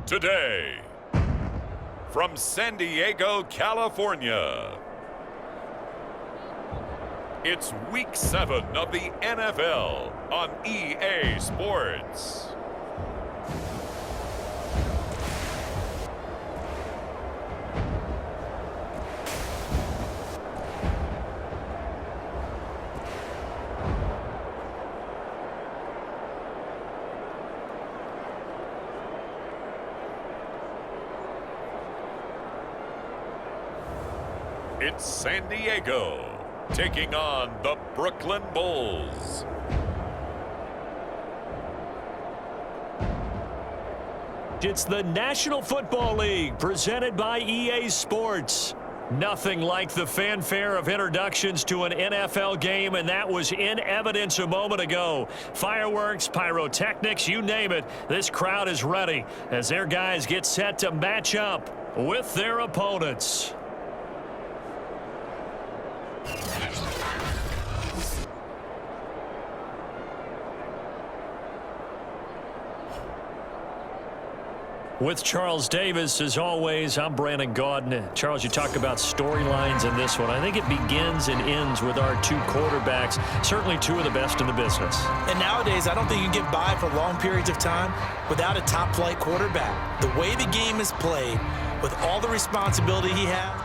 Today, from San Diego, California, it's Week 7 of the NFL on EA Sports. It's San Diego taking on the Brooklyn Bulls. It's the National Football League presented by EA Sports. Nothing like the fanfare of introductions to an NFL game, and that was in evidence a moment ago. Fireworks, pyrotechnics, you name it. This crowd is ready as their guys get set to match up with their opponents. With Charles Davis, as always, I'm Brandon Gaudin. Charles, you talk about storylines in this one. I think it begins and ends with our two quarterbacks, certainly two of the best in the business. And nowadays, I don't think you can get by for long periods of time without a top-flight quarterback. The way the game is played, with all the responsibility he has.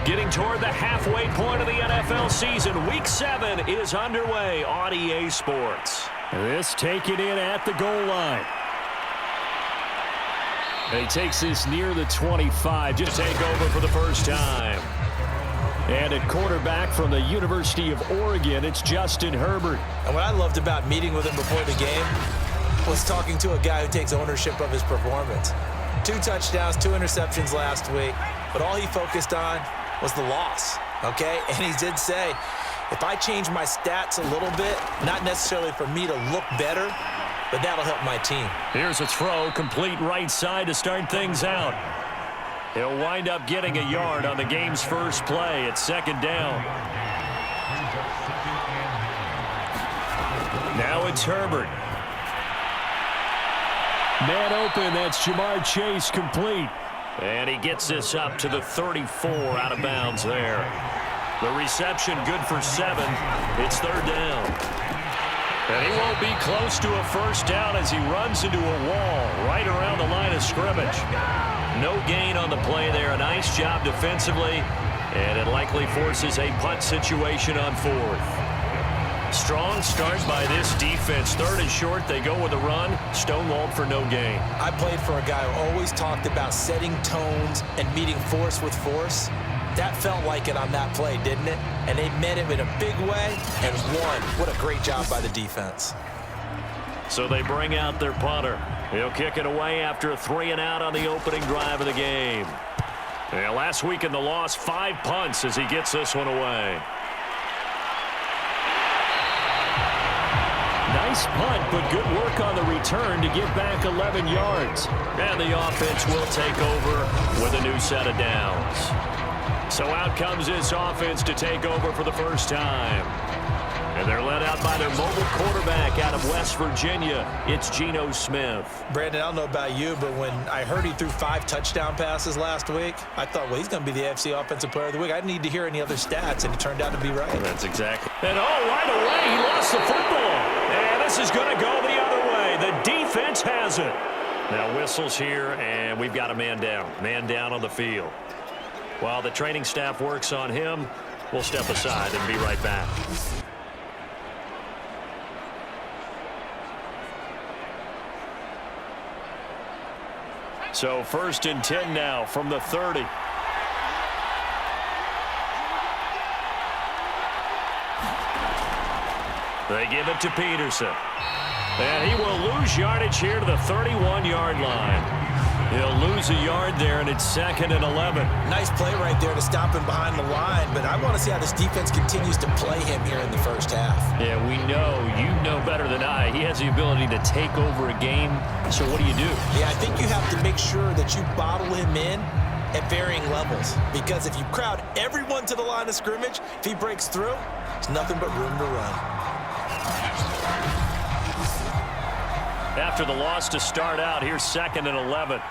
Getting toward the halfway point of the NFL season, Week 7 is underway on EA Sports. This taken in at the goal line. And he takes this near the 25, just to take over for the first time. And at quarterback from the University of Oregon, it's Justin Herbert. And what I loved about meeting with him before the game was talking to a guy who takes ownership of his performance. 2 touchdowns, 2 interceptions last week, but all he focused on was the loss, okay? And he did say, if I change my stats a little bit, not necessarily for me to look better, but that'll help my team. Here's a throw, complete right side to start things out. He'll wind up getting a yard on the game's first play. It's second down. Now it's Herbert. Man open, that's Jamar Chase, complete. And he gets this up to the 34 out of bounds there. The reception good for 7. It's third down. And he won't be close to a first down as he runs into a wall right around the line of scrimmage. No gain on the play there. A nice job defensively. And it likely forces a punt situation on 4th. Strong start by this defense. 3rd and short, they go with a run. Stonewalled for no gain. I played for a guy who always talked about setting tones and meeting force with force. That felt like it on that play, didn't it? And they met him in a big way and won. What a great job by the defense. So they bring out their punter. He'll kick it away after a 3-and-out on the opening drive of the game. Yeah, last week in the loss, 5 punts as he gets this one away. Nice punt, but good work on the return to get back 11 yards. And the offense will take over with a new set of downs. So out comes this offense to take over for the first time. And they're led out by their mobile quarterback out of West Virginia. It's Geno Smith. Brandon, I don't know about you, but when I heard he threw 5 touchdown passes last week, I thought, well, he's going to be the AFC Offensive Player of the Week. I didn't need to hear any other stats, and it turned out to be right. That's exactly. And right away, he lost the football. And this is going to go the other way. The defense has it. Now whistles here, and we've got a man down. Man down on the field. While the training staff works on him, we'll step aside and be right back. So 1st and 10 now from the 30. They give it to Peterson. And he will lose yardage here to the 31-yard line. He'll lose a yard there, and it's 2nd and 11. Nice play right there to stop him behind the line, but I want to see how this defense continues to play him here in the first half. Yeah, we know, you know better than I, he has the ability to take over a game. So what do you do? Yeah, I think you have to make sure that you bottle him in at varying levels, because if you crowd everyone to the line of scrimmage, if he breaks through, there's nothing but room to run. After the loss to start out, here's 2nd and 11.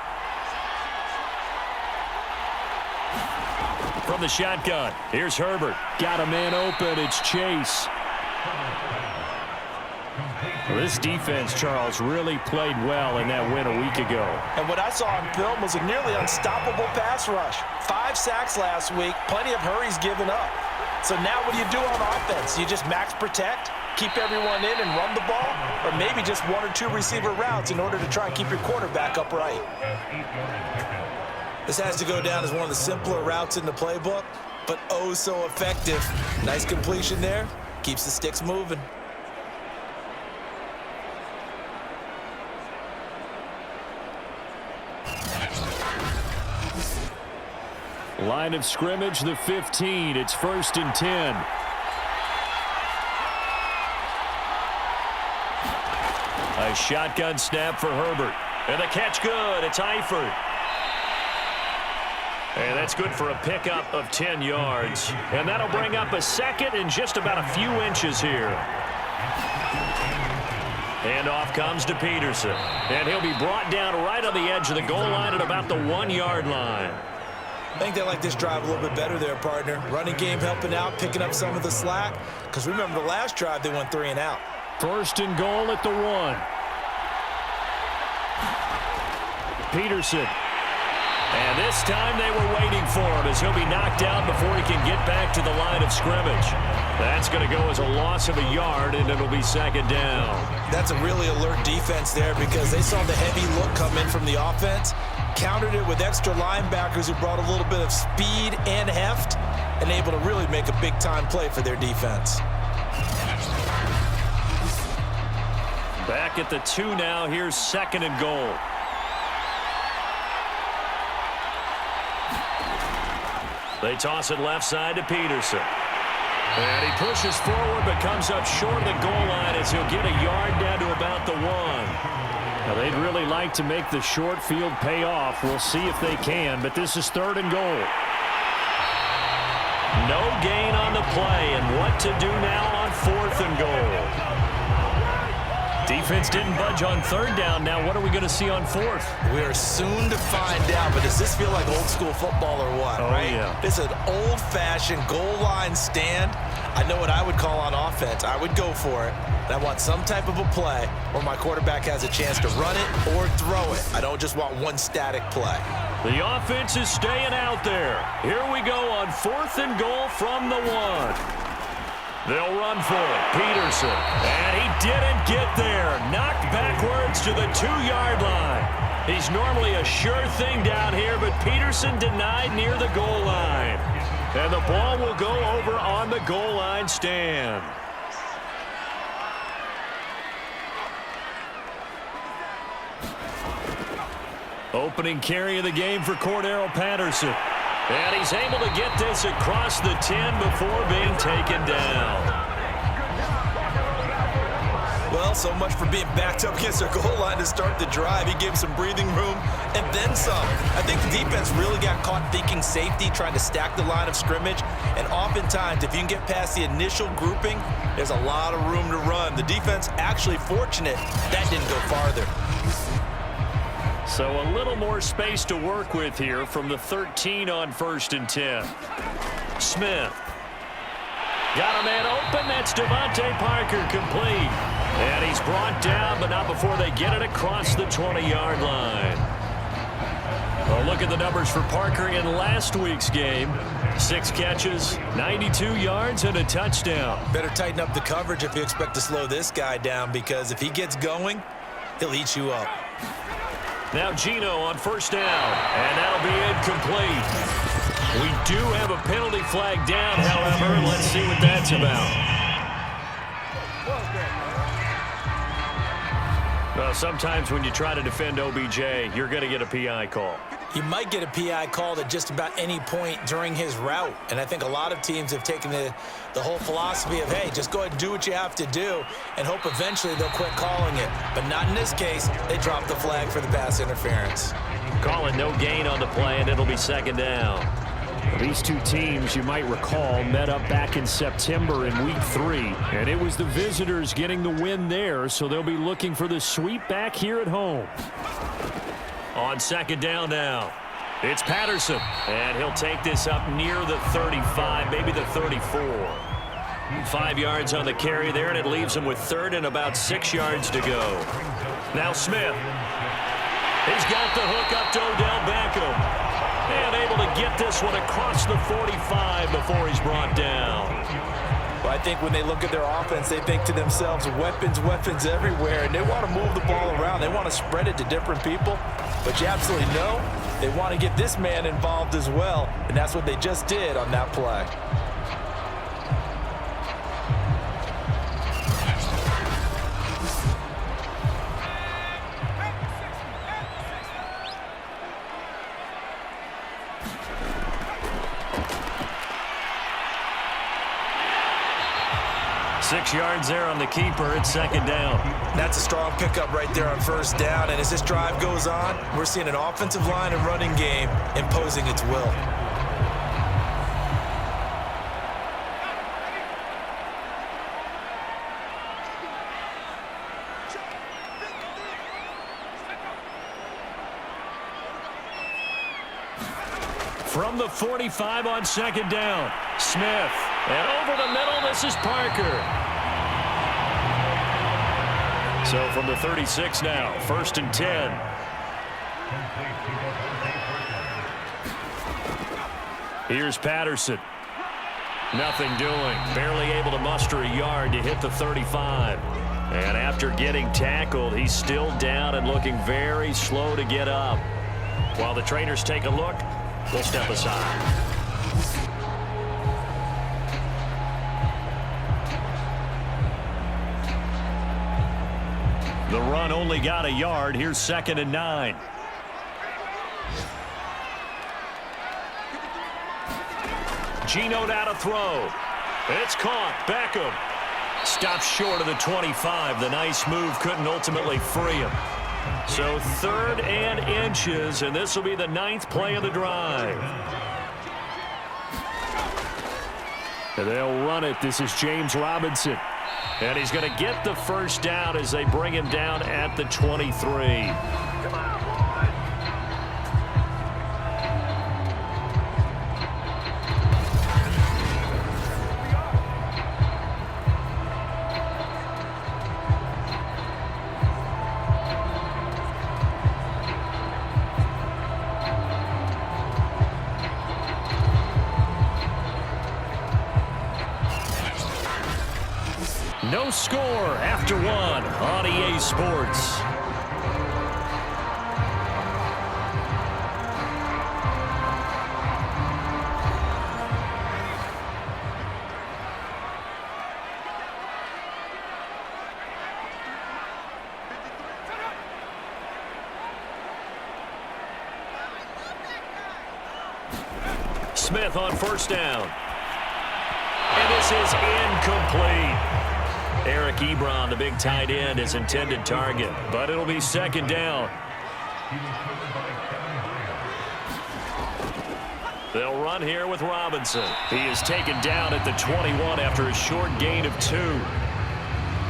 From the shotgun, here's Herbert. Got a man open. It's Chase. Well, this defense, Charles, really played well in that win a week ago. And what I saw on film was a nearly unstoppable pass rush. 5 sacks last week, plenty of hurries given up. So now what do you do on offense? You just max protect, keep everyone in and run the ball, or maybe just 1 or 2 receiver routes in order to try and keep your quarterback upright. This has to go down as one of the simpler routes in the playbook, but oh so effective. Nice completion there, keeps the sticks moving. Line of scrimmage, the 15. It's 1st and 10. A shotgun snap for Herbert. And the catch good. It's Eifert. And that's good for a pickup of 10 yards. And that'll bring up a 2nd and just about a few inches here. And off comes to Peterson. And he'll be brought down right on the edge of the goal line at about the 1-yard line. I think they like this drive a little bit better there, partner. Running game helping out, picking up some of the slack. Because remember the last drive, they went 3 and out. 1st and goal at the 1. Peterson. And this time they were waiting for him as he'll be knocked out before he can get back to the line of scrimmage. That's going to go as a loss of a yard, and it'll be 2nd down. That's a really alert defense there because they saw the heavy look come in from the offense, countered it with extra linebackers who brought a little bit of speed and heft, and able to really make a big-time play for their defense. Back at the 2 now. Here's 2nd and goal. They toss it left side to Peterson. And he pushes forward but comes up short of the goal line as he'll get a yard down to about the 1. Now, they'd really like to make the short field pay off. We'll see if they can, but this is 3rd and goal. No gain on the play, and what to do now on 4th and goal. Defense didn't budge on 3rd down. Now what are we going to see on 4th? We are soon to find out, but does this feel like old school football or what, right? Yeah. This is an old-fashioned goal line stand. I know what I would call on offense. I would go for it. And I want some type of a play where my quarterback has a chance to run it or throw it. I don't just want one static play. The offense is staying out there. Here we go on 4th and goal from the 1. They'll run for it. Peterson. And he didn't get there. Knocked backwards to the 2-yard line. He's normally a sure thing down here, but Peterson denied near the goal line. And the ball will go over on the goal line stand. Opening carry of the game for Cordero Patterson. And he's able to get this across the 10 before being taken down. Well, so much for being backed up against their goal line to start the drive. He gave him some breathing room and then some. I think the defense really got caught thinking safety, trying to stack the line of scrimmage. And oftentimes, if you can get past the initial grouping, there's a lot of room to run. The defense actually fortunate that didn't go farther. So a little more space to work with here from the 13 on 1st and 10. Smith. Got a man open. That's Devontae Parker complete. And he's brought down, but not before they get it across the 20-yard line. Well, look at the numbers for Parker in last week's game. 6 catches, 92 yards, and a touchdown. Better tighten up the coverage if you expect to slow this guy down, because if he gets going, he'll eat you up. Now Gino on 1st down, and that'll be incomplete. We do have a penalty flag down, however. Let's see what that's about. Well, sometimes when you try to defend OBJ, you're going to get a PI call. You might get a PI called at just about any point during his route. And I think a lot of teams have taken the whole philosophy of, hey, just go ahead and do what you have to do and hope eventually they'll quit calling it. But not in this case. They dropped the flag for the pass interference. Call it no gain on the play, and it'll be 2nd down. These two teams, you might recall, met up back in September in Week 3, and it was the visitors getting the win there, so they'll be looking for the sweep back here at home. On second down now, it's Patterson, and he'll take this up near the 35, maybe the 34. 5 yards on the carry there, and it leaves him with third and about 6 yards to go. Now Smith. He's got the hook up to Odell Beckham. And able to get this one across the 45 before he's brought down. Well, I think when they look at their offense, they think to themselves, weapons, weapons everywhere, and they want to move the ball around. They want to spread it to different people. But you absolutely know they want to get this man involved as well, and that's what they just did on that play. Six yards there on the keeper. It's second down. That's a strong pickup right there on first down. And as this drive goes on, we're seeing an offensive line and running game imposing its will. From the 45 on second down, Smith. And over the middle, this is Parker. So from the 36 now, 1st and 10. Here's Patterson. Nothing doing. Barely able to muster a yard to hit the 35. And after getting tackled, he's still down and looking very slow to get up. While the trainers take a look, we'll step aside. The run only got a yard. Here's 2nd and 9. Geno out to throw. It's caught. Beckham stops short of the 25. The nice move couldn't ultimately free him. So 3rd and inches, and this will be the 9th play of the drive. And they'll run it. This is James Robinson. And he's going to get the first down as they bring him down at the 23. Come on, boy. No score after 1 on EA Sports. Smith on first down. And this is incomplete. Eric Ebron, the big tight end, is intended target, but it'll be second down. They'll run here with Robinson. He is taken down at the 21 after a short gain of 2.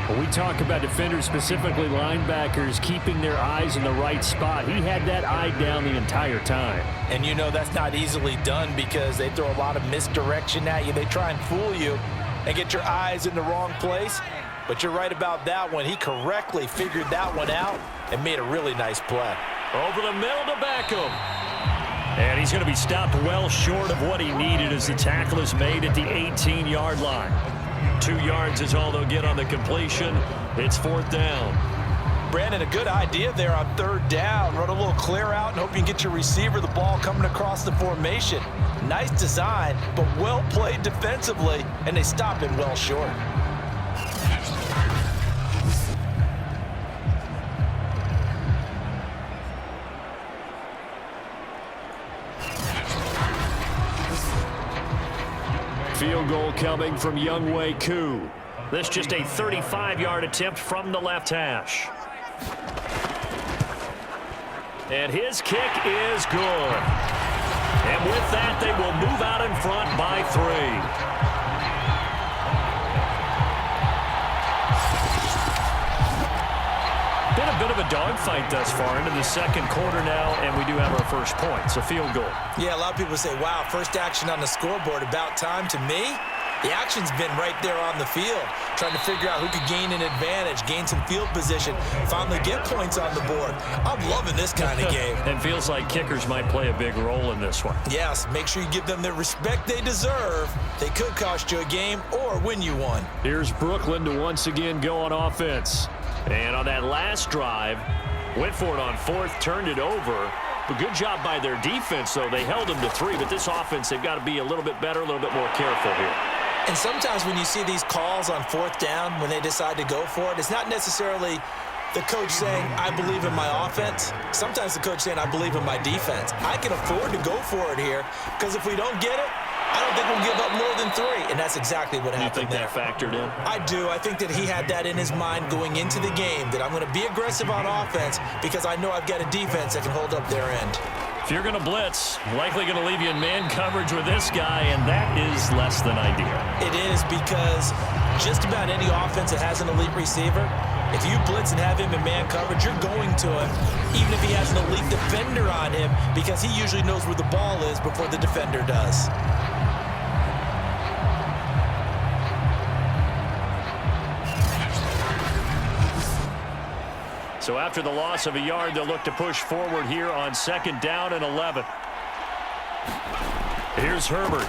When we talk about defenders, specifically linebackers, keeping their eyes in the right spot, he had that eye down the entire time. And you know that's not easily done because they throw a lot of misdirection at you. They try and fool you and get your eyes in the wrong place. But you're right about that one. He correctly figured that one out and made a really nice play. Over the middle to Beckham. And he's going to be stopped well short of what he needed as the tackle is made at the 18-yard line. 2 yards is all they'll get on the completion. It's 4th down. Brandon, a good idea there on 3rd down. Run a little clear out and hope you can get your receiver the ball coming across the formation. Nice design, but well played defensively, and they stop him well short. Field goal coming from Younghoe Koo. This just a 35-yard attempt from the left hash. And his kick is good. And with that, they will move out dogfight thus far into the second quarter now, and we do have our first points, a field goal. Yeah, a lot of people say, wow, first action on the scoreboard, about time. To me, the action's been right there on the field, trying to figure out who could gain an advantage, gain some field position, finally get points on the board. I'm loving this kind of game. And feels like kickers might play a big role in this one. Yes, make sure you give them the respect they deserve. They could cost you a game or win you one. Here's Brooklyn to once again go on offense. And on that last drive, went for it on fourth, turned it over. But good job by their defense, though. They held them to 3, but this offense, they've got to be a little bit better, a little bit more careful here. And sometimes when you see these calls on fourth down, when they decide to go for it, it's not necessarily the coach saying, I believe in my offense. Sometimes the coach saying, I believe in my defense. I can afford to go for it here because if we don't get it, I don't think we'll give up more than 3. And that's exactly what happened there. You think that factored in? I do. I think that he had that in his mind going into the game, that I'm going to be aggressive on offense because I know I've got a defense that can hold up their end. If you're going to blitz, likely going to leave you in man coverage with this guy, and that is less than ideal. It is because just about any offense that has an elite receiver, if you blitz and have him in man coverage, you're going to him, even if he has an elite defender on him, because he usually knows where the ball is before the defender does. So after the loss of a yard, they'll look to push forward here on 2nd down and 11. Here's Herbert.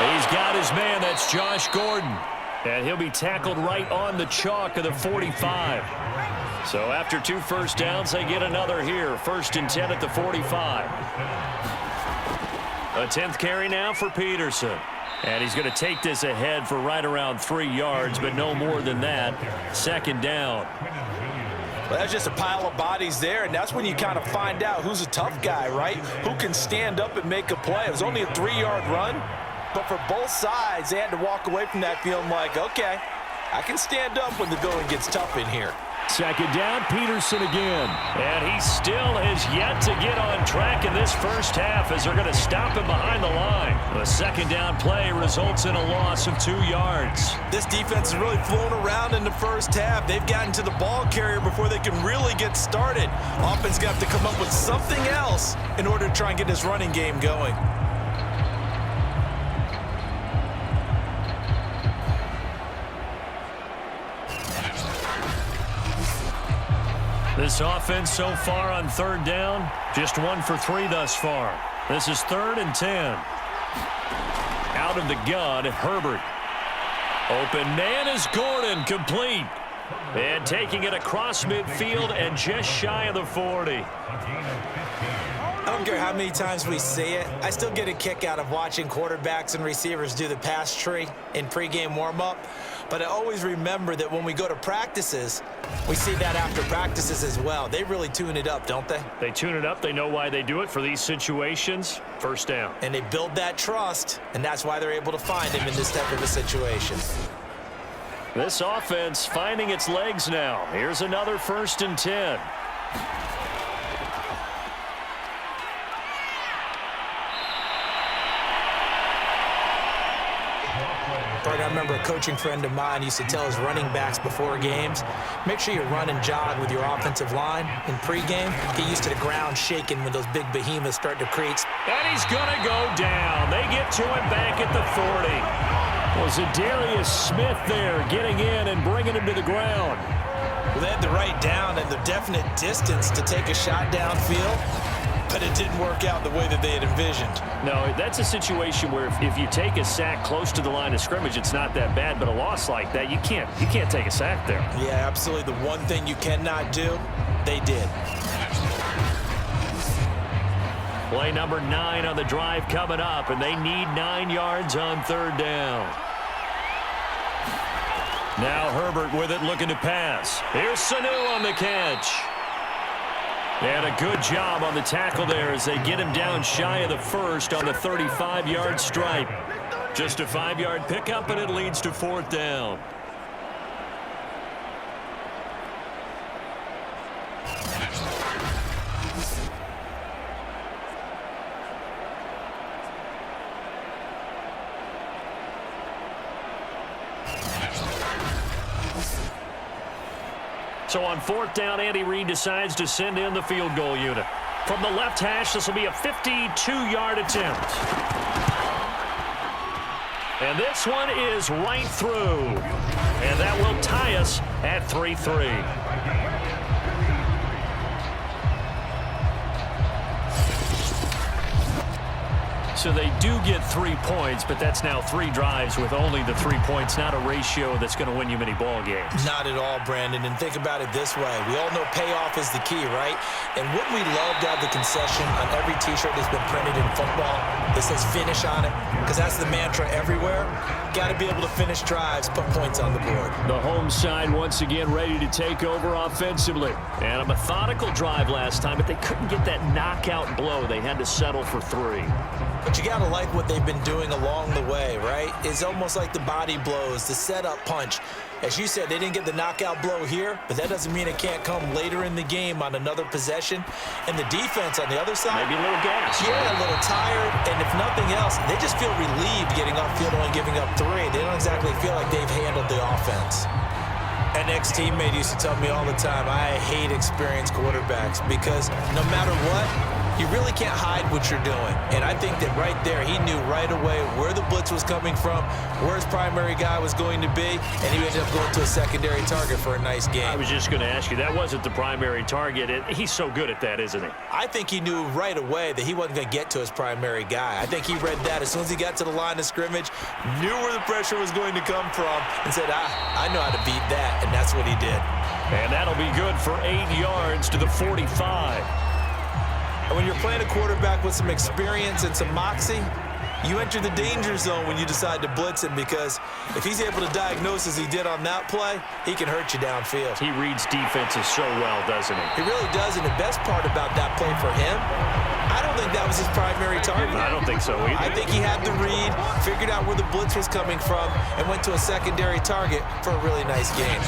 He's got his man. That's Josh Gordon. And he'll be tackled right on the chalk of the 45. So after 2 first downs, they get another here. 1st and 10 at the 45. A 10th carry now for Peterson. And he's going to take this ahead for right around 3 yards, but no more than that. 2nd down. Well, that's just a pile of bodies there, and that's when you kind of find out who's a tough guy, right? Who can stand up and make a play. It was only a 3-yard run, but for both sides, they had to walk away from that feeling like, okay, I can stand up when the going gets tough in here. 2nd down, Peterson again. And he still has yet to get on track in this first half as they're going to stop him behind the line. The 2nd down play results in a loss of 2 yards. This defense has really flown around in the first half. They've gotten to the ball carrier before they can really get started. Offense got to come up with something else in order to try and get this running game going. This offense so far on 3rd down, just 1 for 3 thus far. This is 3rd and 10. Out of the gun, Herbert. Open man is Gordon, complete. And taking it across midfield and just shy of the 40. I don't care how many times we see it. I still get a kick out of watching quarterbacks and receivers do the pass tree in pregame warm-up. But I always remember that when we go to practices, we see that after practices as well. They really tune it up, don't they? They tune it up. They know why they do it for these situations. 1st down. And they build that trust, and that's why they're able to find him in this type of a situation. This offense finding its legs now. Here's another 1st and 10. I remember a coaching friend of mine used to tell his running backs before games, make sure you run and jog with your offensive line in pregame. Get used to the ground shaking when those big behemoths start to create. And he's going to go down. They get to him back at the 40. Was it Darius Smith there getting in and bringing him to the ground? Well, they had the right down and the definite distance to take a shot downfield, but it didn't work out the way that they had envisioned. No, that's a situation where if you take a sack close to the line of scrimmage, it's not that bad, but a loss like that, you can't take a sack there. Yeah, absolutely. The one thing you cannot do, they did. Play number 9 on the drive coming up, and they need 9 yards on 3rd down. Now Herbert with it, looking to pass. Here's Sanu on the catch. And a good job on the tackle there as they get him down shy of the 1st on the 35-yard stripe. Just a 5-yard pickup, and it leads to 4th down. So on 4th down, Andy Reid decides to send in the field goal unit. From the left hash, this will be a 52-yard attempt. And this one is right through. And that will tie us at 3-3. So they do get 3 points, but that's now 3 drives with only the 3 points, not a ratio that's going to win you many ball games. Not at all, Brandon. And think about it this way. We all know payoff is the key, right? And wouldn't we love to have the concession on every T-shirt that's been printed in football that says finish on it? Because that's the mantra everywhere. Got to be able to finish drives, put points on the board. The home side once again ready to take over offensively. And a methodical drive last time, but they couldn't get that knockout blow. They had to settle for 3. But you got to like what they've been doing along the way, right? It's almost like the body blows, the setup punch. As you said, they didn't get the knockout blow here, but that doesn't mean it can't come later in the game on another possession. And the defense on the other side, maybe a little gas. Yeah, a little tired. And if nothing else, they just feel relieved getting upfield and giving up 3. They don't exactly feel like they've handled the offense. An ex-teammate used to tell me all the time, I hate experienced quarterbacks because no matter what, you really can't hide what you're doing. And I think that right there, he knew right away where the blitz was coming from, where his primary guy was going to be, and he ended up going to a secondary target for a nice game. I was just going to ask you, that wasn't the primary target. He's so good at that, isn't he? I think he knew right away that he wasn't going to get to his primary guy. I think he read that as soon as he got to the line of scrimmage, knew where the pressure was going to come from, and said, I know how to beat that, and that's what he did. And that'll be good for 8 yards to the 45. And when you're playing a quarterback with some experience and some moxie, you enter the danger zone when you decide to blitz him, because if he's able to diagnose as he did on that play, he can hurt you downfield. He reads defenses so well, doesn't he? He really does, and the best part about that play for him, I don't think that was his primary target. I don't think so either. I think he had the read, figured out where the blitz was coming from, and went to a secondary target for a really nice game.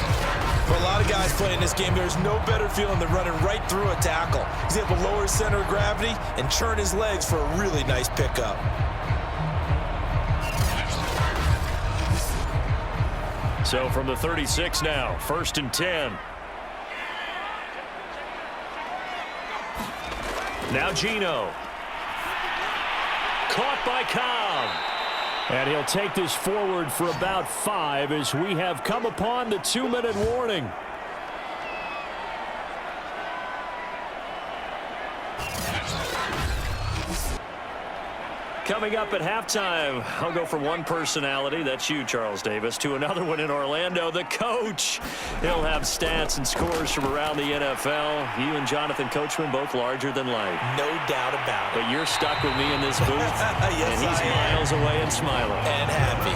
For a lot of guys playing this game, there's no better feeling than running right through a tackle. He's able to lower his center of gravity and churn his legs for a really nice pickup. So from the 36 now, 1st and 10. Now Geno. Caught by Cobb. And he'll take this forward for about 5 as we have come upon the 2-minute warning. Coming up at halftime, I'll go from one personality, that's you, Charles Davis, to another one in Orlando, the coach. He'll have stats and scores from around the NFL. You and Jonathan Coachman, both larger than life. No doubt about it. But you're stuck with me in this booth, yes, and he's miles away and smiling. And happy.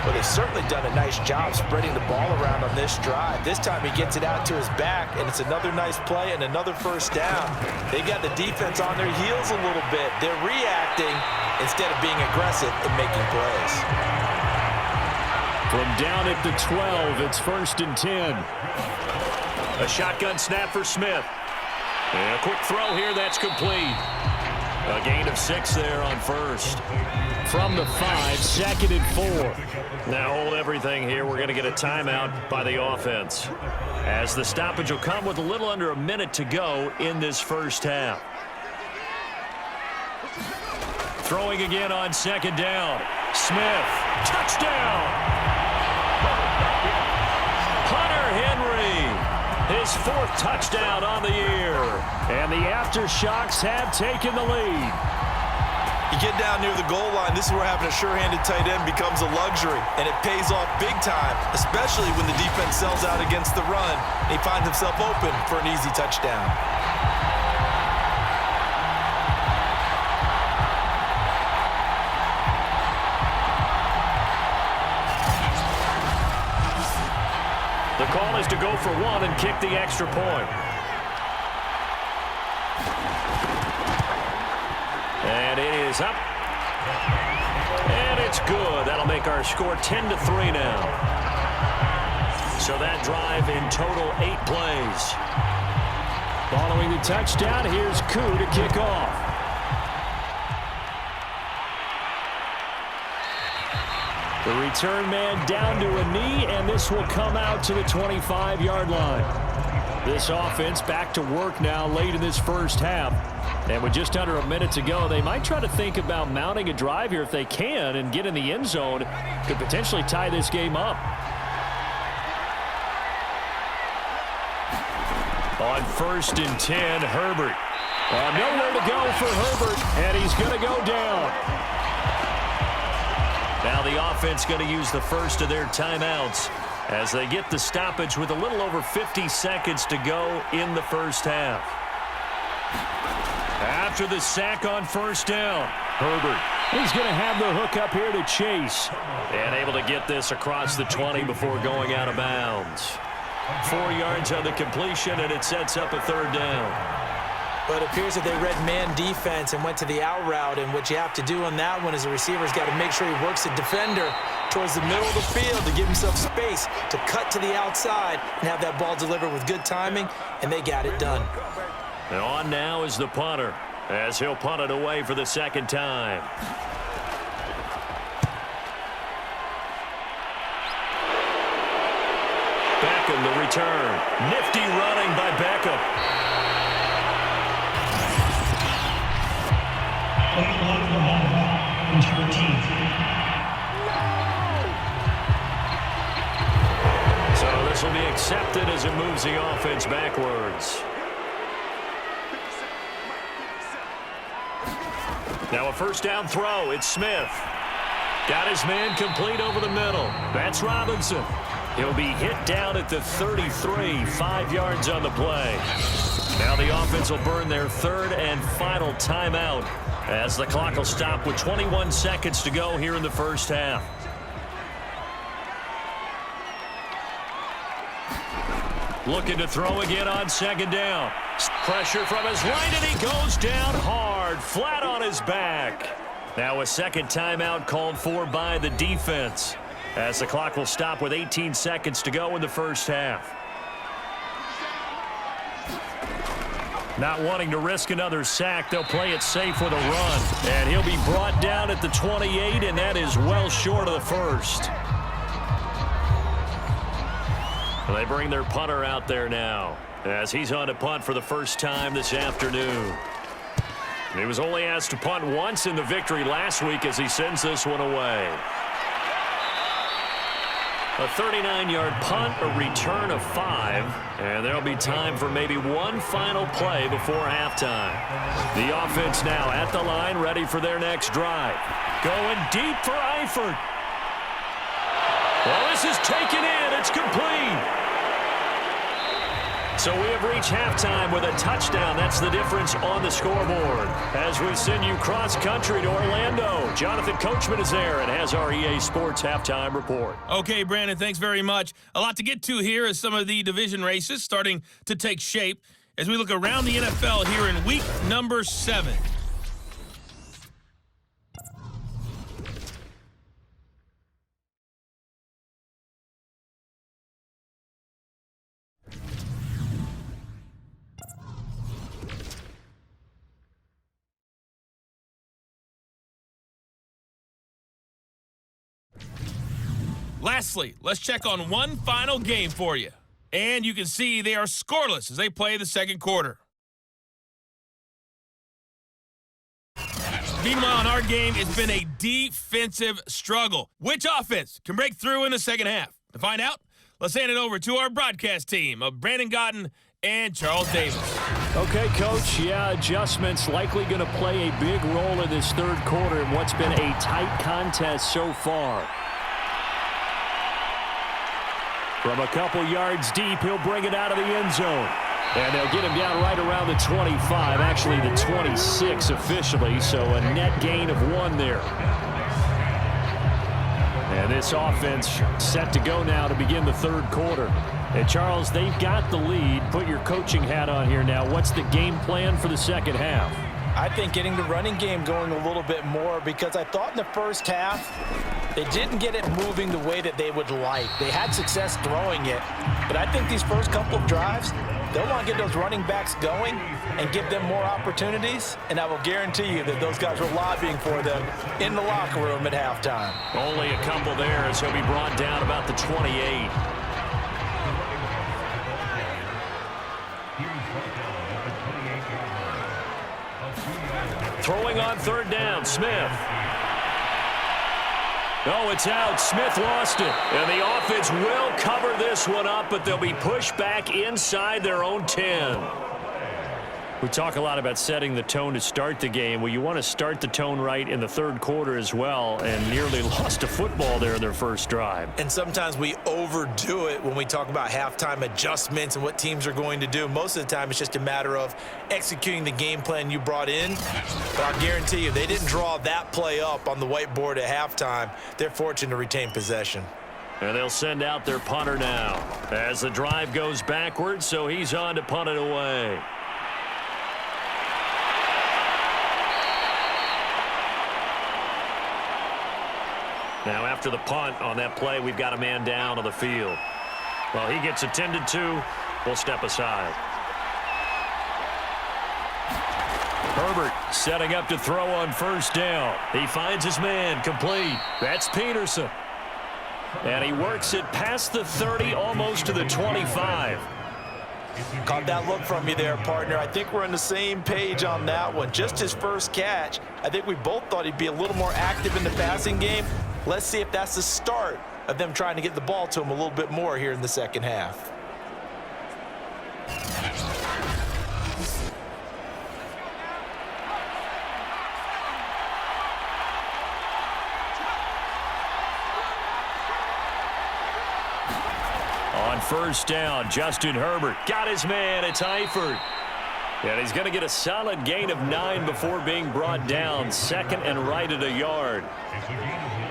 Well, they've certainly done a nice job spreading the ball around on this drive. This time he gets it out to his back, and it's another nice play and another first down. They got the defense on their heels a little bit. They're reacting instead of being aggressive and making plays. From down at the 12, it's 1st and 10. A shotgun snap for Smith. And a quick throw here, that's complete. A gain of 6 there on 1st. From the 5, 2nd and 4. Now hold everything here. We're going to get a timeout by the offense, as the stoppage will come with a little under a minute to go in this first half. Throwing again on 2nd down. Smith, touchdown! Hunter Henry, his 4th touchdown on the year. And the Aftershocks have taken the lead. You get down near the goal line, this is where having a sure-handed tight end becomes a luxury, and it pays off big time, especially when the defense sells out against the run, and he finds himself open for an easy touchdown. The call is to go for 1 and kick the extra point. And it is up. And it's good. That'll make our score 10-3 now. So that drive in total 8 plays. Following the touchdown, here's Koo to kick off. The return man down to a knee, and this will come out to the 25-yard line. This offense back to work now late in this first half. And with just under a minute to go, they might try to think about mounting a drive here if they can and get in the end zone. Could potentially tie this game up. On 1st and 10, Herbert. Nowhere to go for Herbert, and he's going to go down. Now the offense going to use the first of their timeouts as they get the stoppage with a little over 50 seconds to go in the first half. After the sack on 1st down, Herbert. He's going to have the hook up here to Chase. And able to get this across the 20 before going out of bounds. 4 yards on the completion, and it sets up a 3rd down. But it appears that they read man defense and went to the out route, and what you have to do on that one is the receiver's got to make sure he works the defender towards the middle of the field to give himself space to cut to the outside and have that ball delivered with good timing, and they got it done. And on now is the punter as he'll punt it away for the 2nd time. Beckham the return. Nifty running by Beckham. So this will be accepted as it moves the offense backwards. Now a 1st down throw. It's Smith. Got his man complete over the middle. That's Robinson. He'll be hit down at the 33, 5 yards on the play. Now the offense will burn their 3rd and final timeout as the clock will stop with 21 seconds to go here in the first half. Looking to throw again on 2nd down. Pressure from his right, and he goes down hard, flat on his back. Now a 2nd timeout called for by the defense as the clock will stop with 18 seconds to go in the first half. Not wanting to risk another sack, they'll play it safe with a run. And he'll be brought down at the 28, and that is well short of the 1st. They bring their punter out there now as he's on to punt for the first time this afternoon. He was only asked to punt once in the victory last week as he sends this one away. A 39-yard punt, a return of 5, and there'll be time for maybe one final play before halftime. The offense now at the line, ready for their next drive. Going deep for Eifert. Well, this is taken in. It's complete. So we have reached halftime with a touchdown. That's the difference on the scoreboard. As we send you cross-country to Orlando, Jonathan Coachman is there and has our EA Sports halftime report. Okay, Brandon, thanks very much. A lot to get to here as some of the division races starting to take shape as we look around the NFL here in week number 7. Lastly, let's check on one final game for you. And you can see they are scoreless as they play the 2nd quarter. Meanwhile, in our game, it's been a defensive struggle. Which offense can break through in the 2nd half? To find out, let's hand it over to our broadcast team of Brandon Gotten and Charles Davis. Okay, Coach, adjustments likely going to play a big role in this 3rd quarter in what's been a tight contest so far. From a couple yards deep, he'll bring it out of the end zone. And they'll get him down right around the 25, actually the 26 officially, so a net gain of 1 there. And this offense set to go now to begin the 3rd quarter. And Charles, they've got the lead. Put your coaching hat on here now. What's the game plan for the 2nd half? I think getting the running game going a little bit more, because I thought in the first half they didn't get it moving the way that they would like. They had success throwing it, but I think these first couple of drives, they'll want to get those running backs going and give them more opportunities, and I will guarantee you that those guys were lobbying for them in the locker room at halftime. Only a couple there as he'll be brought down about the 28. Throwing on third down, Smith. Oh, it's out. Smith lost it. And the offense will cover this one up, but they'll be pushed back inside their own 10. We talk a lot about setting the tone to start the game. Well, you want to start the tone right in the third quarter as well, and nearly lost a football there in their first drive. And sometimes we overdo it when we talk about halftime adjustments and what teams are going to do. Most of the time, it's just a matter of executing the game plan you brought in. But I'll guarantee you, they didn't draw that play up on the whiteboard at halftime. They're fortunate to retain possession. And they'll send out their punter now as the drive goes backwards, so he's on to punt it away. Now, after the punt on that play, we've got a man down on the field. Well, he gets attended to. We'll step aside. Herbert setting up to throw on first down. He finds his man complete. That's Peterson. And he works it past the 30, almost to the 25. Caught that look from you there, partner. I think we're on the same page on that one. Just his first catch. I think we both thought he'd be a little more active in the passing game. Let's see if that's the start of them trying to get the ball to him a little bit more here in the second half. On first down, Justin Herbert got his man. It's Eifert. And he's going to get a solid gain of 9 before being brought down. Second and right at a yard.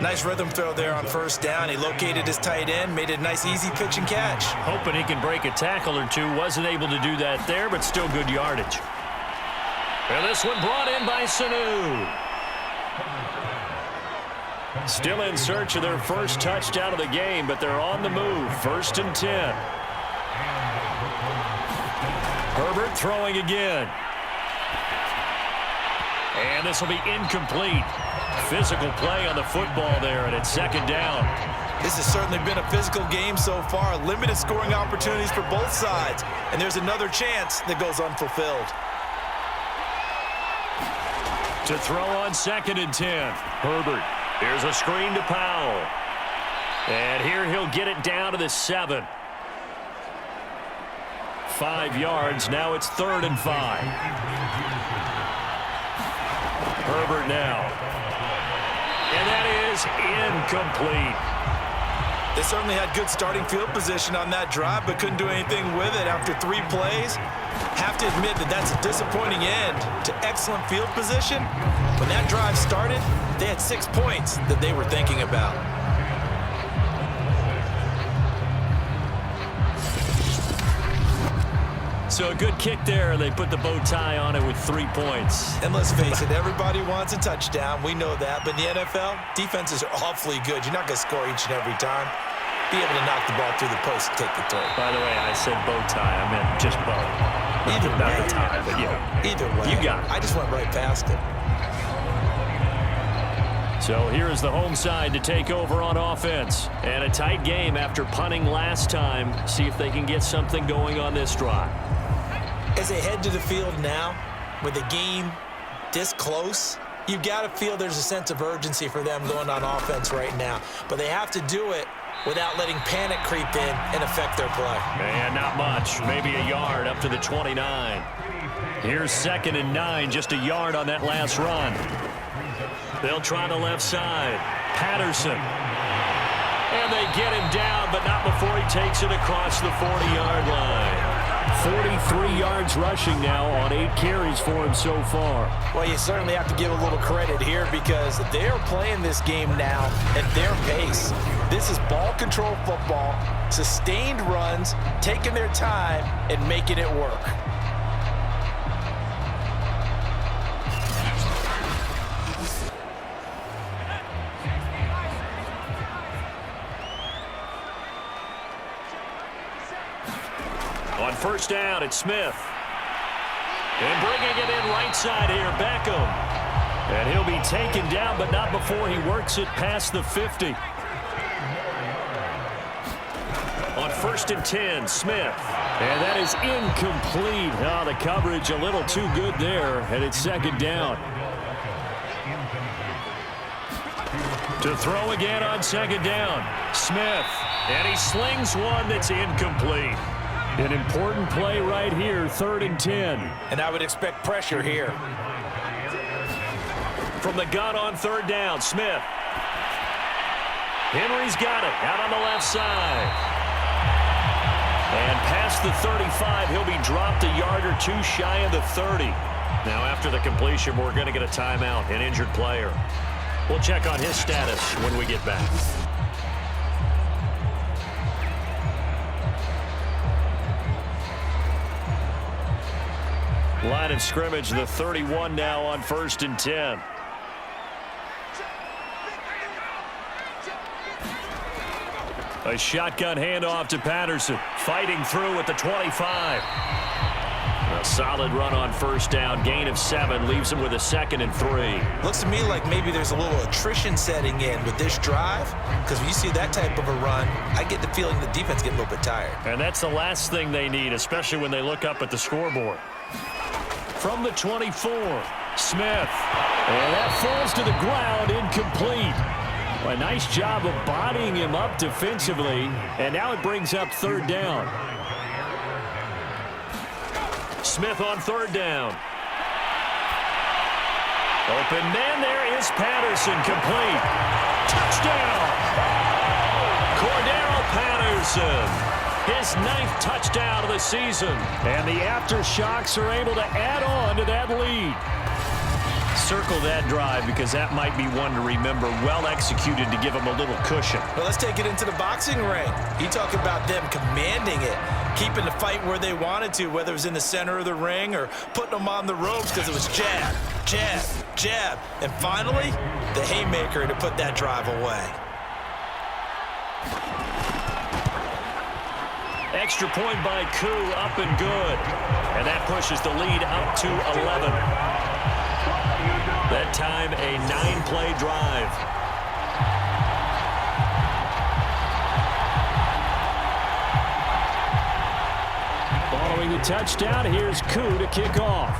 Nice rhythm throw there on first down. He located his tight end, made it a nice easy pitch and catch. Hoping he can break a tackle or two. Wasn't able to do that there, but still good yardage. And this one brought in by Sanu. Still in search of their first touchdown of the game, but they're on the move. 1st and 10. Herbert throwing again. And this will be incomplete. Physical play on the football there, and it's second down. This has certainly been a physical game so far. Limited scoring opportunities for both sides. And there's another chance that goes unfulfilled. To throw on 2nd and 10. Herbert. Here's a screen to Powell. And here he'll get it down to the 7. 5 yards. Now it's 3rd and 5. Herbert now. And that is incomplete. They certainly had good starting field position on that drive, but couldn't do anything with it after 3 plays. Have to admit that that's a disappointing end to excellent field position. When that drive started, they had 6 points that they were thinking about. So a good kick there. They put the bow tie on it with 3 points. And let's face it, everybody wants a touchdown. We know that. But in the NFL, defenses are awfully good. You're not going to score each and every time. Be able to knock the ball through the post and take the throw. By the way, I said bow tie. I meant just bow. Either not way. the tie, but yeah. Either way. You got it. I just went right past it. So here's the home side to take over on offense. And a tight game after punting last time. See if they can get something going on this drive. As they head to the field now, with the game this close, you've got to feel there's a sense of urgency for them going on offense right now. But they have to do it without letting panic creep in and affect their play. And not much. Maybe a yard up to the 29. Here's 2nd and 9, just a yard on that last run. They'll try the left side. Patterson. And they get him down, but not before he takes it across the 40-yard line. 43 yards rushing now on 8 carries for him so far. Well, you certainly have to give a little credit here because they're playing this game now at their pace. This is ball control football, sustained runs, taking their time and making it work. On first down, it's Smith. And bringing it in right side here, Beckham. And he'll be taken down, but not before he works it past the 50. On 1st and 10, Smith. And that is incomplete. Oh, the coverage a little too good there, and it's 2nd down. To throw again on second down. Smith. And he slings one that's incomplete. An important play right here, 3rd and 10. And I would expect pressure here. From the gun on 3rd down, Smith. Henry's got it out on the left side. And past the 35, he'll be dropped a yard or two shy of the 30. Now after the completion, we're going to get a timeout, an injured player. We'll check on his status when we get back. Line of scrimmage, the 31 now on 1st and 10. A shotgun handoff to Patterson. Fighting through at the 25. A solid run on 1st down. Gain of 7. Leaves him with a 2nd and 3. Looks to me like maybe there's a little attrition setting in with this drive. Because when you see that type of a run, I get the feeling the defense getting a little bit tired. And that's the last thing they need, especially when they look up at the scoreboard. From the 24, Smith. And that falls to the ground, incomplete. A nice job of bodying him up defensively. And now it brings up 3rd down. Smith on 3rd down. Open man, there is Patterson, complete. Touchdown! Cordero Patterson. His 9th touchdown of the season. And the Aftershocks are able to add on to that lead. Circle that drive because that might be one to remember. Well executed to give him a little cushion. Well, let's take it into the boxing ring. You talk about them commanding it, keeping the fight where they wanted to, whether it was in the center of the ring or putting them on the ropes because it was jab, jab, jab. And finally, the haymaker to put that drive away. Extra point by Koo, up and good. And that pushes the lead up to 11. That time, a 9-play drive. Following the touchdown, here's Koo to kick off.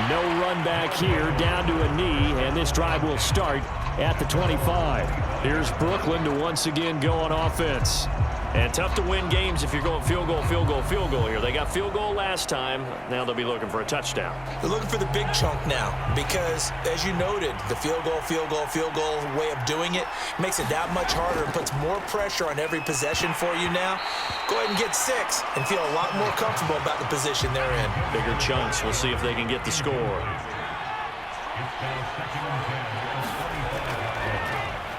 No run back here, down to a knee, and this drive will start at the 25. Here's Brooklyn to once again go on offense. And tough to win games if you're going field goal, field goal, field goal here. They got field goal last time. Now they'll be looking for a touchdown. They're looking for the big chunk now because, as you noted, the field goal, field goal, field goal way of doing it makes it that much harder and puts more pressure on every possession for you now. Go ahead and get 6 and feel a lot more comfortable about the position they're in. Bigger chunks. We'll see if they can get the score.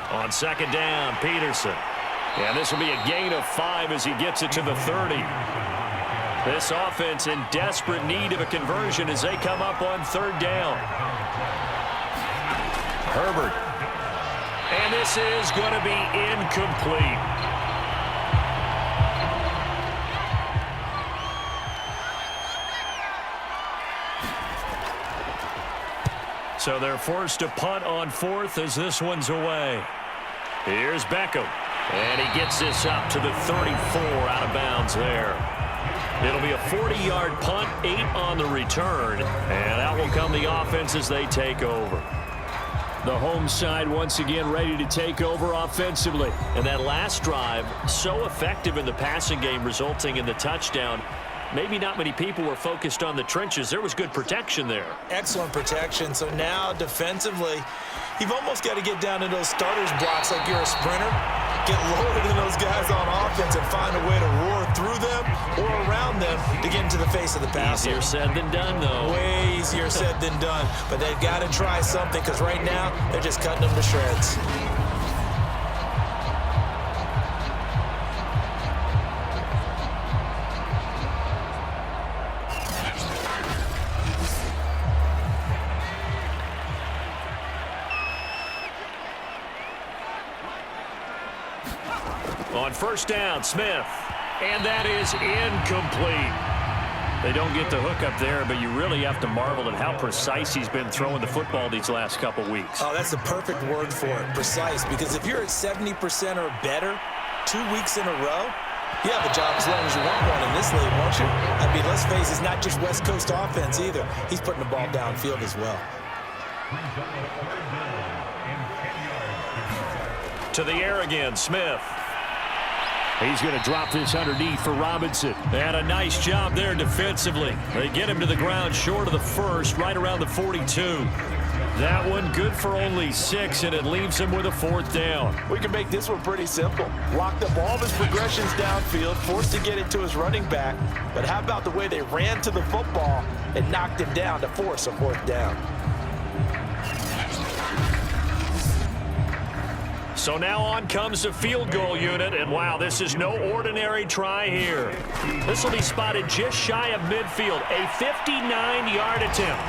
On 2nd down, Peterson. And this will be a gain of 5 as he gets it to the 30. This offense in desperate need of a conversion as they come up on 3rd down. Herbert. And this is going to be incomplete. So they're forced to punt on 4th as this one's away. Here's Beckham. And he gets this up to the 34 out of bounds there. It'll be a 40-yard punt, 8 on the return. And out will come the offense as they take over. The home side once again ready to take over offensively. And that last drive, so effective in the passing game, resulting in the touchdown. Maybe not many people were focused on the trenches. There was good protection there. Excellent protection. So now defensively, you've almost got to get down to those starters blocks like you're a sprinter. Get lower than those guys on offense and find a way to roar through them or around them to get into the face of the passer. Easier said than done, though. Way easier said than done. But they've got to try something because right now they're just cutting them to shreds. On 1st down, Smith. And that is incomplete. They don't get the hook up there, but you really have to marvel at how precise he's been throwing the football these last couple weeks. Oh, that's the perfect word for it, precise. Because if you're at 70% or better 2 weeks in a row, You have a job as long as you want one in this league, won't you? I mean, let's face it, it's not just West Coast offense either. He's putting the ball downfield as well. To the air again, Smith. He's going to drop this underneath for Robinson. And a nice job there defensively. They get him to the ground short of the first, right around the 42. That one good for only 6, and it leaves him with a 4th down. We can make this one pretty simple. Locked up all of his progressions downfield, forced to get it to his running back. But how about the way they ran to the football and knocked him down to force a 4th down? So now on comes the field goal unit, and wow, this is no ordinary try here. This will be spotted just shy of midfield, a 59-yard attempt.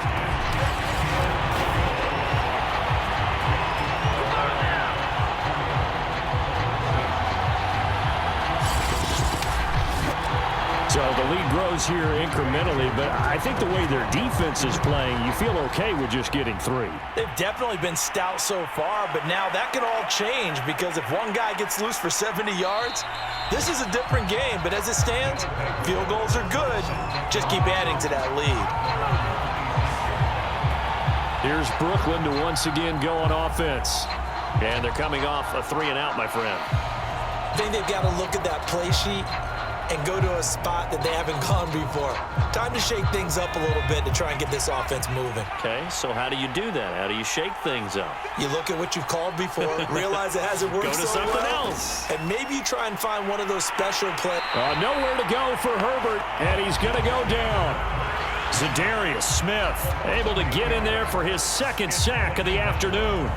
So the lead grows here incrementally, but I think the way their defense is playing, you feel okay with just getting 3. They've definitely been stout so far, but now that could all change because if one guy gets loose for 70 yards, this is a different game. But as it stands, field goals are good. Just keep adding to that lead. Here's Brooklyn to once again go on offense. And they're coming off a 3-and-out, my friend. I think they've got to look at that play sheet and go to a spot that they haven't gone before. Time to shake things up a little bit to try and get this offense moving. Okay, so how do you do that? How do you shake things up? You look at what you've called before, realize it hasn't worked Go to so something well, else. and maybe you try and find one of those special plays. Nowhere to go for Herbert, and he's going to go down. Zadarius Smith able to get in there for his 2nd sack of the afternoon.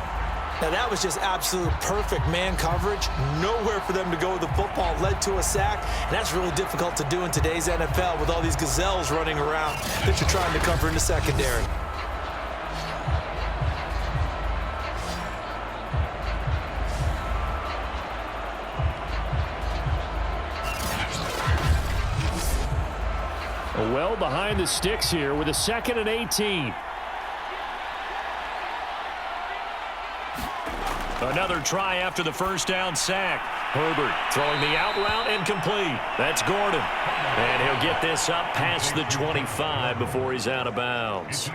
Now, that was just absolute perfect man coverage. Nowhere for them to go with the football. Led to a sack. And that's really difficult to do in today's NFL with all these gazelles running around that you're trying to cover in the secondary. Well behind the sticks here with a 2nd and 18. Another try after the 1st down sack. Herbert throwing the out route incomplete. That's Gordon. And he'll get this up past the 25 before he's out of bounds.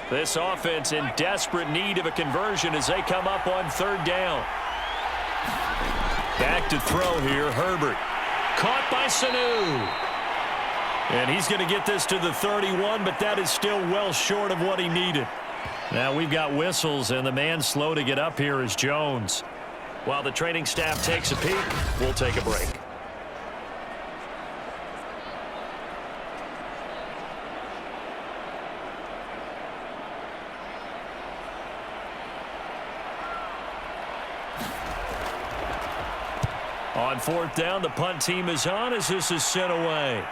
This offense in desperate need of a conversion as they come up on 3rd down. Back to throw here, Herbert. Caught by Sanu. And he's going to get this to the 31, but that is still well short of what he needed. Now we've got whistles, and the man slow to get up here is Jones. While the training staff takes a peek, we'll take a break. On 4th down, the punt team is on as this is sent away.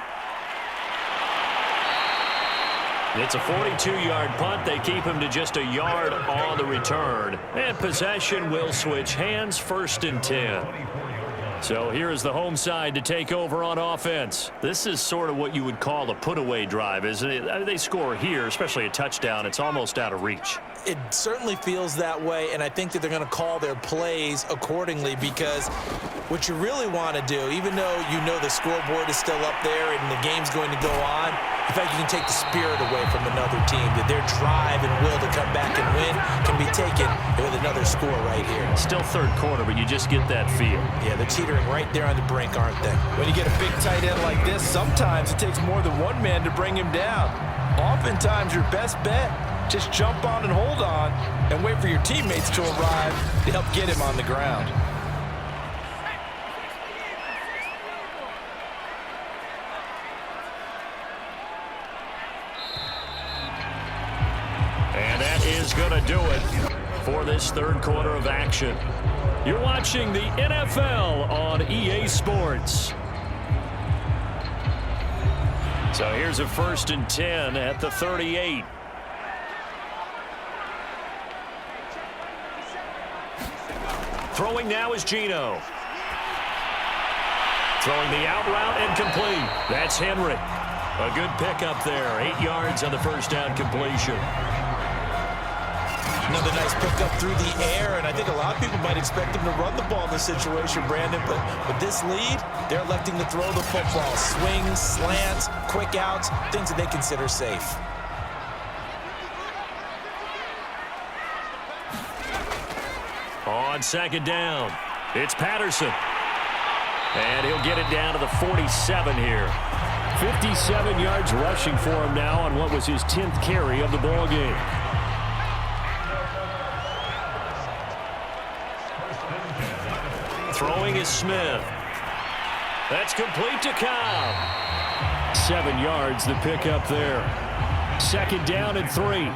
It's a 42-yard punt. They keep him to just a yard on the return. And possession will switch hands, 1st and 10. So here's the home side to take over on offense. This is sort of what you would call a put-away drive, isn't it? They score here, especially a touchdown. It's almost out of reach. It certainly feels that way, and I think that they're going to call their plays accordingly because what you really want to do, even though you know the scoreboard is still up there and the game's going to go on, in fact, you can take the spirit away from another team, that their drive and will to come back and win can be taken with another score right here. Still 3rd quarter, but you just get that feel. Yeah, they're teetering right there on the brink, aren't they? When you get a big tight end like this, sometimes it takes more than one man to bring him down. Oftentimes, your best bet, just jump on and hold on and wait for your teammates to arrive to help get him on the ground. And that is going to do it for this 3rd quarter of action. You're watching the NFL on EA Sports. So here's a 1st and 10 at the 38. Throwing now is Geno. Throwing the out route incomplete. That's Henry. A good pickup there. 8 yards on the first down completion. Another nice pickup through the air, and I think a lot of people might expect him to run the ball in this situation, Brandon, but with this lead, they're electing to throw the football. Swings, slants, quick outs, things that they consider safe. On second down, it's Patterson. And he'll get it down to the 47 here. 57 yards rushing for him now on what was his 10th carry of the ball game. Throwing is Smith. That's complete to Cobb. 7 yards, the pickup there. Second down and 3.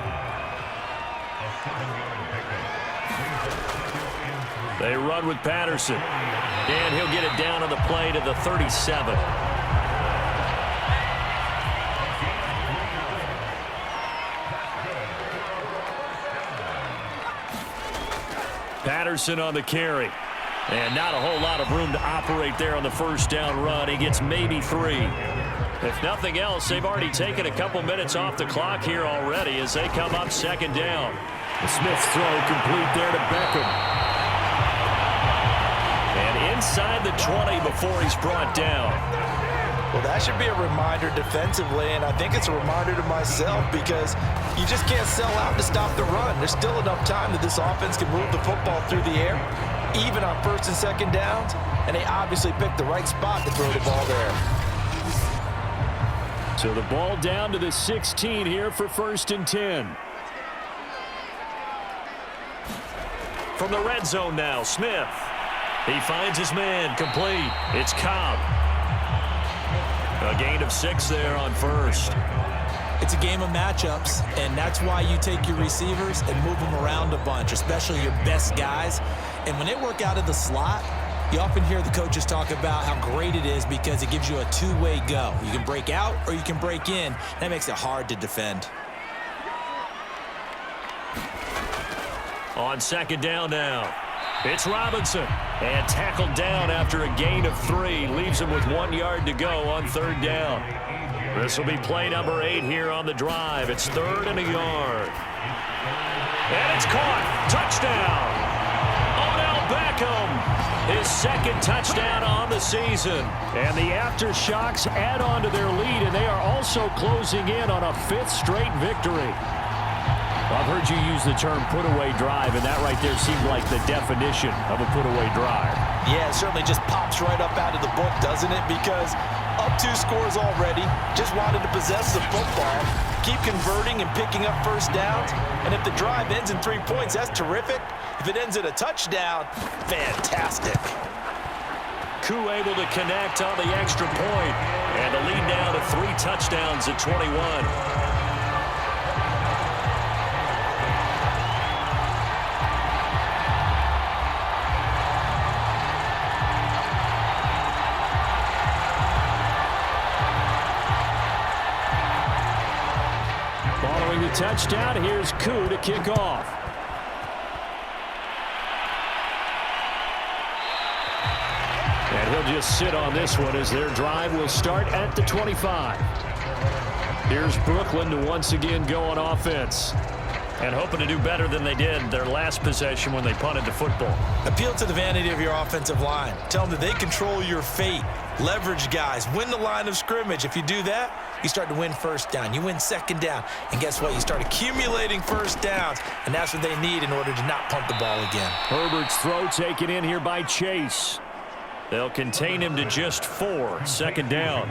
They run with Patterson. And he'll get it down on the play to the 37. Patterson on the carry. And not a whole lot of room to operate there on the first down run. He gets maybe 3. If nothing else, they've already taken a couple minutes off the clock here already as they come up second down. The Smith's throw complete there to Beckham. And inside the 20 before he's brought down. Well, that should be a reminder defensively, and I think it's a reminder to myself because you just can't sell out to stop the run. There's still enough time that this offense can move the football through the air, even on first and second downs, and they obviously picked the right spot to throw the ball there. So the ball down to the 16 here for first and 10. From the red zone now, Smith. He finds his man, complete. It's Cobb. A gain of 6 there on first. It's a game of matchups, and that's why you take your receivers and move them around a bunch, especially your best guys. And when they work out of the slot, you often hear the coaches talk about how great it is because it gives you a two-way go. You can break out or you can break in. That makes it hard to defend. On second down now, it's Robinson. And tackled down after a gain of 3. Leaves him with 1 yard to go on third down. This will be play number 8 here on the drive. It's 3rd and a yard. And it's caught. Touchdown. Odell Beckham. His second touchdown on the season. And the Aftershocks add on to their lead, and they are also closing in on a 5th straight victory. I've heard you use the term put-away drive, and that right there seemed like the definition of a put-away drive. Yeah, it certainly just pops right up out of the book, doesn't it? Because up 2 scores already, just wanted to possess the football, keep converting and picking up first downs, and if the drive ends in 3 points, that's terrific. If it ends in a touchdown, fantastic. Koo able to connect on the extra point, and the lead now to 3 touchdowns at 21. Touchdown. Here's Koo to kick off. And he'll just sit on this one as their drive will start at the 25. Here's Brooklyn to once again go on offense. And hoping to do better than they did their last possession when they punted the football. Appeal to the vanity of your offensive line. Tell them that they control your fate. Leverage guys. Win the line of scrimmage. If you do that, you start to win first down. You win second down. And guess what? You start accumulating first downs. And that's what they need in order to not punt the ball again. Herbert's throw taken in here by Chase. They'll contain him to just 4. Second down.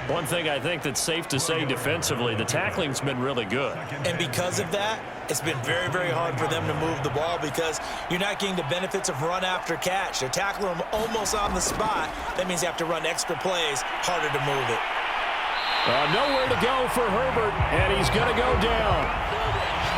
One thing I think that's safe to say defensively, the tackling's been really good. And because of that, it's been very, very hard for them to move the ball because you're not getting the benefits of run after catch. They're tackling them almost on the spot. That means you have to run extra plays, harder to move it. Nowhere to go for Herbert, and he's going to go down.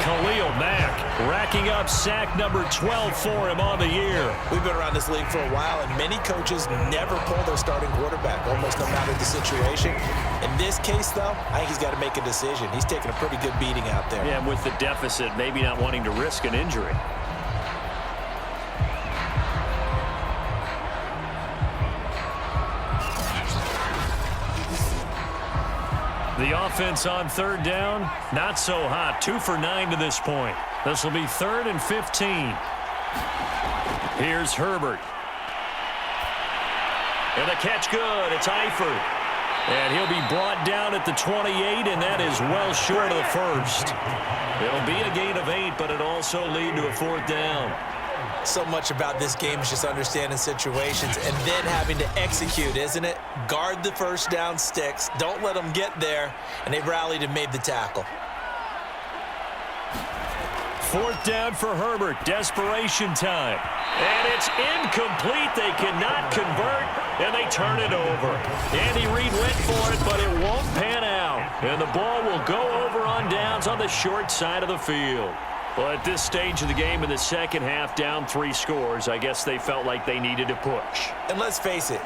Khalil Mack racking up sack number 12 for him on the year. We've been around this league for a while, and many coaches never pull their starting quarterback, almost no matter the situation. In this case, though, I think he's got to make a decision. He's taking a pretty good beating out there. Yeah, and with the deficit, maybe not wanting to risk an injury. The offense on third down, not so hot. 2 for 9 to this point. This will be 3rd and 15. Here's Herbert. And the catch good. It's Eifert. And he'll be brought down at the 28, and that is well short of the first. It'll be a gain of 8, but it also lead to a 4th down. So much about this game is just understanding situations and then having to execute, isn't it? Guard the first down sticks. Don't let them get there. And they rallied and made the tackle. 4th down for Herbert. Desperation time. And it's incomplete. They cannot convert, and they turn it over. Andy Reid went for it, but it won't pan out. And the ball will go over on downs on the short side of the field. Well, at this stage of the game in the second half, down 3 scores, I guess they felt like they needed to push. And let's face it,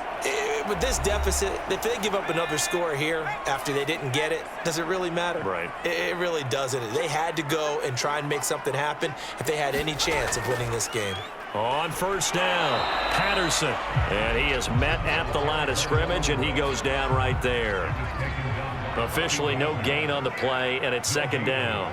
with this deficit, if they give up another score here after they didn't get it, does it really matter? Right. It really doesn't. They had to go and try and make something happen if they had any chance of winning this game. On first down, Patterson. And he is met at the line of scrimmage, and he goes down right there. Officially no gain on the play, and it's 2nd down.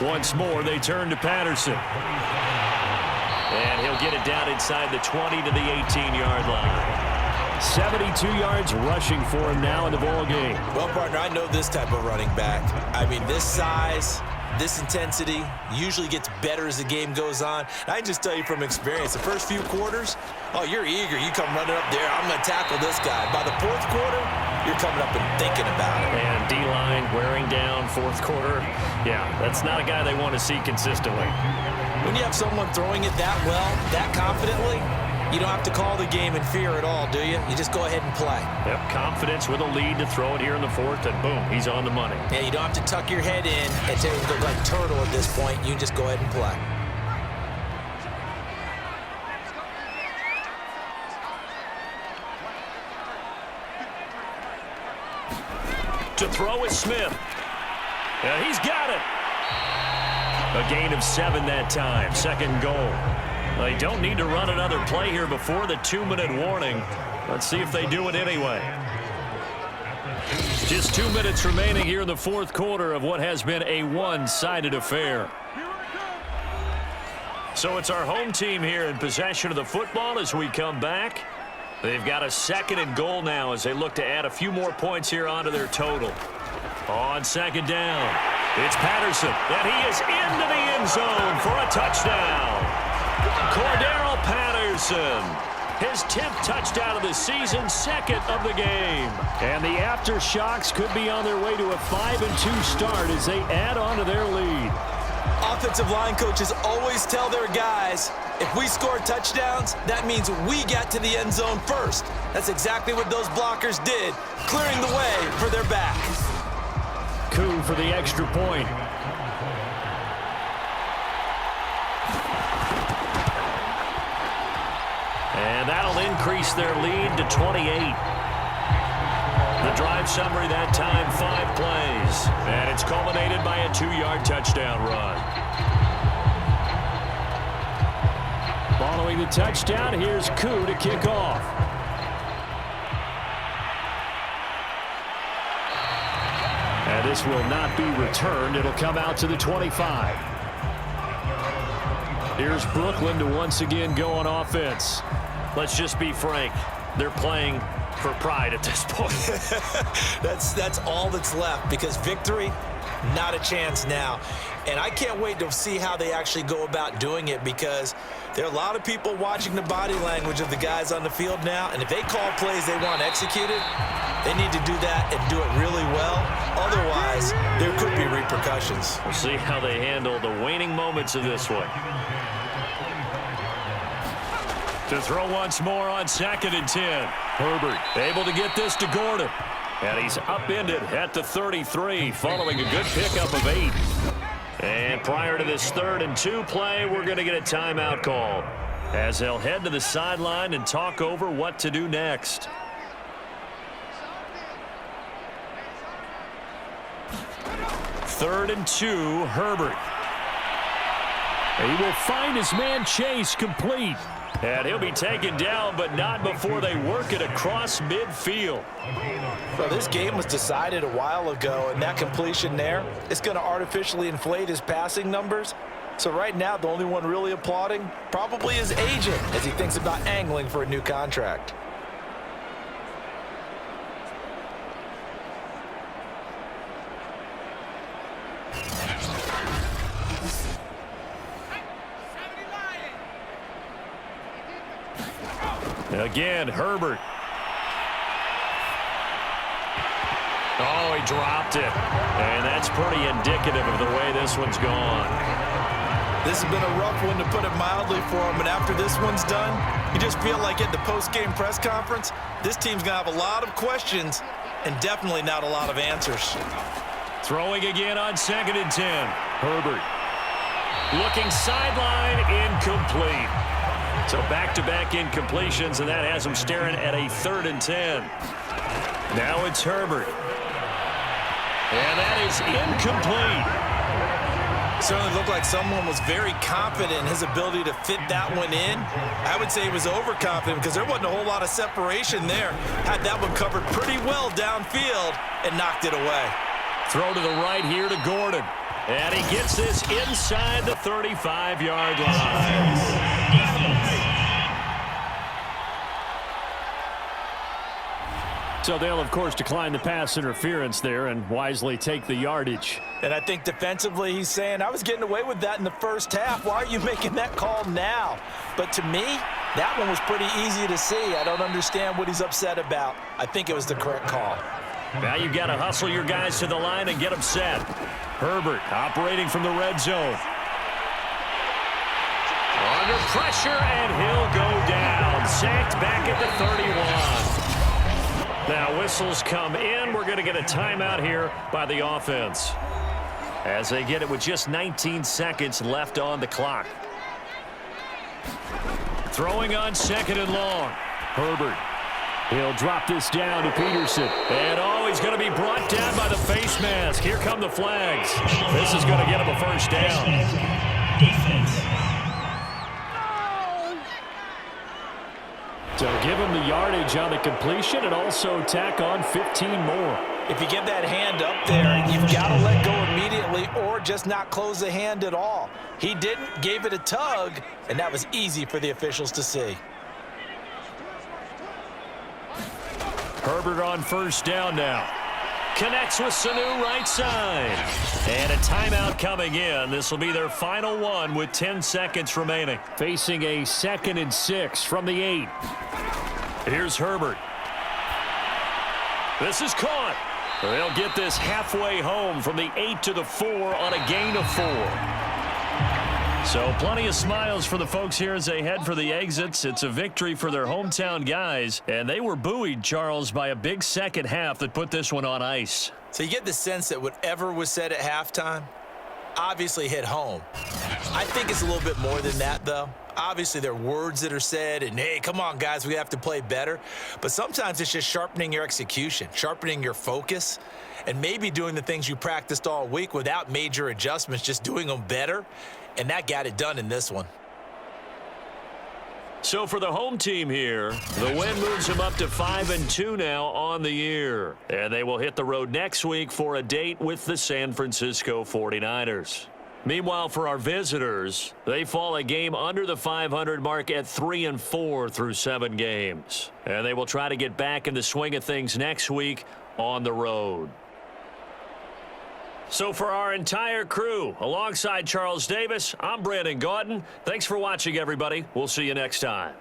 Once more, they turn to Patterson. And he'll get it down inside the 20 to the 18-yard line. 72 yards rushing for him now in the ball game. Well, partner, I know this type of running back. I mean, this size, this intensity usually gets better as the game goes on. And I can just tell you from experience, the first few quarters, oh, you're eager. You come running up there, I'm going to tackle this guy. By the 4th quarter, you're coming up and thinking about it. And D-line wearing down 4th quarter. Yeah, that's not a guy they want to see consistently. When you have someone throwing it that well, that confidently, you don't have to call the game in fear at all, do you? You just go ahead and play. Yep, confidence with a lead to throw it here in the 4th, and boom, he's on the money. Yeah, you don't have to tuck your head in and take it like turtle at this point. You can just go ahead and play. To throw is Smith. And he's got it. A gain of 7 that time. 2nd goal. They don't need to run another play here before the 2-minute warning. Let's see if they do it anyway. Just 2 minutes remaining here in the 4th quarter of what has been a one-sided affair. So it's our home team here in possession of the football as we come back. They've got a 2nd and goal now as they look to add a few more points here onto their total. On 2nd down, it's Patterson, and he is into the end zone for a touchdown. Cordero Patterson, his 10th touchdown of the season, 2nd of the game. And the Aftershocks could be on their way to a 5-2 start as they add on to their lead. Offensive line coaches always tell their guys, if we score touchdowns, that means we got to the end zone first. That's exactly what those blockers did, clearing the way for their back. Coup for the extra point. And that'll increase their lead to 28. The drive summary that time, 5 plays. And it's culminated by a 2-yard touchdown run. Following the touchdown, here's Coup to kick off. And this will not be returned. It'll come out to the 25. Here's Brooklyn to once again go on offense. Let's just be frank. They're playing for pride at this point. That's all that's left because victory, not a chance now. And I can't wait to see how they actually go about doing it because there are a lot of people watching the body language of the guys on the field now. And if they call plays they want executed, they need to do that and do it really well. Otherwise, there could be repercussions. We'll see how they handle the waning moments of this one. To throw once more on 2nd and 10. Herbert able to get this to Gordon. And he's upended at the 33 following a good pickup of 8. And prior to this 3rd and 2 play, we're going to get a timeout call as they'll head to the sideline and talk over what to do next. Third and 2, Herbert. He will find his man Chase complete. And he'll be taken down, but not before they work it across midfield. Well, this game was decided a while ago, and that completion there, it's going to artificially inflate his passing numbers. So right now, the only one really applauding probably his agent as he thinks about angling for a new contract. Again, Herbert. Oh, he dropped it. And that's pretty indicative of the way this one's gone. This has been a rough one, to put it mildly, for him. And after this one's done, you just feel like at the post-game press conference, this team's going to have a lot of questions and definitely not a lot of answers. Throwing again on 2nd and 10. Herbert. Looking sideline, incomplete. So back-to-back incompletions, and that has him staring at a 3rd and 10. Now it's Herbert. And that is incomplete. Certainly looked like someone was very confident in his ability to fit that one in. I would say he was overconfident because there wasn't a whole lot of separation there. Had that one covered pretty well downfield and knocked it away. Throw to the right here to Gordon. And he gets this inside the 35-yard line. So they'll, of course, decline the pass interference there and wisely take the yardage. And I think defensively he's saying, I was getting away with that in the first half. Why are you making that call now? But to me, that one was pretty easy to see. I don't understand what he's upset about. I think it was the correct call. Now you've got to hustle your guys to the line and get them set. Herbert operating from the red zone. Under pressure, and he'll go down. Sacked back at the 31. Now whistles come in. We're going to get a timeout here by the offense, as they get it with just 19 seconds left on the clock. Throwing on 2nd and long. Herbert. He'll drop this down to Peterson. And he's going to be brought down by the face mask. Here come the flags. This is going to get him a first down. Defense. So give him the yardage on the completion and also tack on 15 more. If you get that hand up there, you've got to let go immediately or just not close the hand at all. He didn't, gave it a tug, and that was easy for the officials to see. Herbert on first down now. Connects with Sanu right side. And a timeout coming in. This will be their final one with 10 seconds remaining. Facing a 2nd and 6 from the 8. Here's Herbert. This is caught. They'll get this halfway home from the 8 to the 4 on a gain of 4. So plenty of smiles for the folks here as they head for the exits. It's a victory for their hometown guys, and they were buoyed, Charles, by a big second half that put this one on ice. So you get the sense that whatever was said at halftime obviously hit home. I think it's a little bit more than that, though. Obviously, there are words that are said, and hey, come on, guys, we have to play better. But sometimes it's just sharpening your execution, sharpening your focus, and maybe doing the things you practiced all week without major adjustments, just doing them better. And that got it done in this one. So for the home team here, the win moves them up to 5-2 now on the year. And they will hit the road next week for a date with the San Francisco 49ers. Meanwhile, for our visitors, they fall a game under the 500 mark at 3-4 through 7 games. And they will try to get back in the swing of things next week on the road. So for our entire crew, alongside Charles Davis, I'm Brandon Gaudin. Thanks for watching, everybody. We'll see you next time.